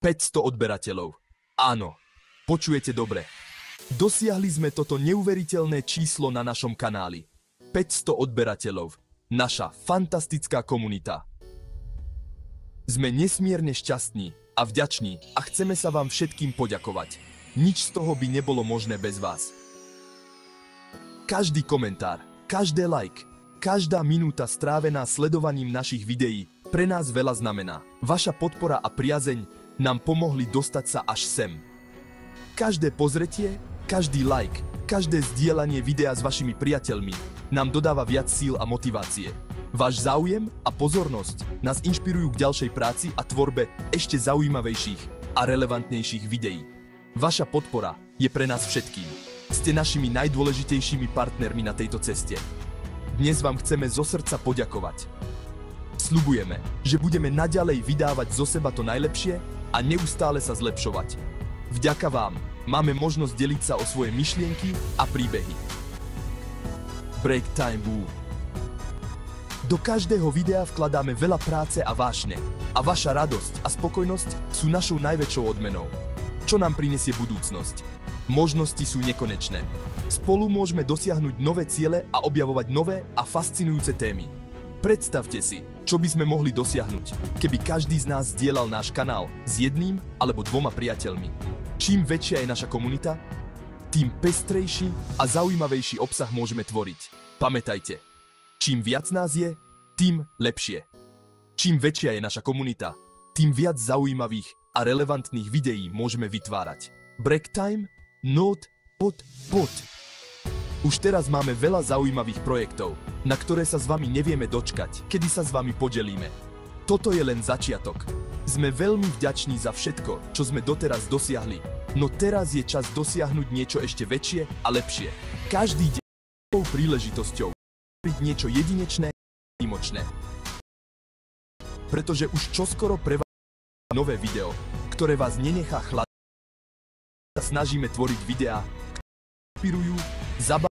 500 odberateľov. Áno, počujete dobre. Dosiahli sme toto neuveriteľné číslo na našom kanáli. 500 odberateľov. Naša fantastická komunita. Sme nesmierne šťastní a vďační a chceme sa vám všetkým poďakovať. Nič z toho by nebolo možné bez vás. Každý komentár, každé like, každá minúta strávená sledovaním našich videí pre nás veľa znamená. Vaša podpora a priazeň nám pomohli dostať sa až sem. Každé pozretie, každý like, každé zdieľanie videa s vašimi priateľmi nám dodáva viac síl a motivácie. Váš záujem a pozornosť nás inšpirujú k ďalšej práci a tvorbe ešte zaujímavejších a relevantnejších videí. Vaša podpora je pre nás všetkým. Ste našimi najdôležitejšími partnermi na tejto ceste. Dnes vám chceme zo srdca poďakovať. Sľubujeme, že budeme naďalej vydávať zo seba to najlepšie a neustále sa zlepšovať. Vďaka vám máme možnosť deliť sa o svoje myšlienky a príbehy. Break Time Woo. Do každého videa vkladáme veľa práce a vášne. A vaša radosť a spokojnosť sú našou najväčšou odmenou. Čo nám prinesie budúcnosť? Možnosti sú nekonečné. Spolu môžeme dosiahnuť nové ciele a objavovať nové a fascinujúce témy. Predstavte si, čo by sme mohli dosiahnuť, keby každý z nás zdieľal náš kanál s jedným alebo dvoma priateľmi. Čím väčšia je naša komunita, tým pestrejší a zaujímavejší obsah môžeme tvoriť. Pamätajte, čím viac nás je, tým lepšie. Čím väčšia je naša komunita, tým viac zaujímavých a relevantných videí môžeme vytvárať. Break Time, Note, Pod. Už teraz máme veľa zaujímavých projektov, na ktoré sa s vami nevieme dočkať, kedy sa s vami podelíme. Toto je len začiatok. Sme veľmi vďační za všetko, čo sme doteraz dosiahli, no teraz je čas dosiahnuť niečo ešte väčšie a lepšie. Každý deň je príležitosťou byť niečo jedinečné a výnimočné. Pretože už čoskoro pre vás nové video, ktoré vás nenechá chladiť. Snažíme tvoriť videá, ktoré inšpirujú, zabávajú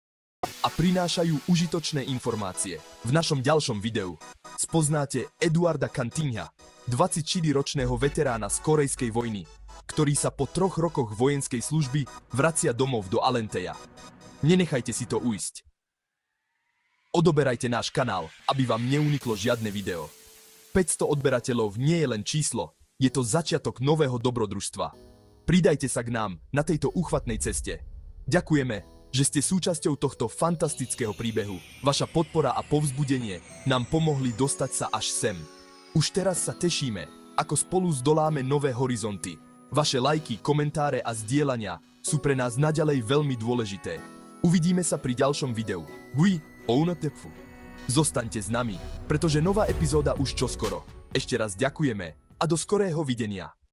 a prinášajú užitočné informácie. V našom ďalšom videu spoznáte Eduarda Cantinha, 24-ročného veterána z Korejskej vojny, ktorý sa po 3 rokoch vojenskej služby vracia domov do Alenteja. Nenechajte si to ujsť. Odoberajte náš kanál, aby vám neuniklo žiadne video. 500 odberateľov nie je len číslo, je to začiatok nového dobrodružstva. Pridajte sa k nám na tejto úchvatnej ceste. Ďakujeme, že ste súčasťou tohto fantastického príbehu. Vaša podpora a povzbudenie nám pomohli dostať sa až sem. Už teraz sa tešíme, ako spolu zdoláme nové horizonty. Vaše lajky, komentáre a zdieľania sú pre nás naďalej veľmi dôležité. Uvidíme sa pri ďalšom videu. Zostaňte s nami, pretože nová epizóda už čoskoro. Ešte raz ďakujeme a do skorého videnia.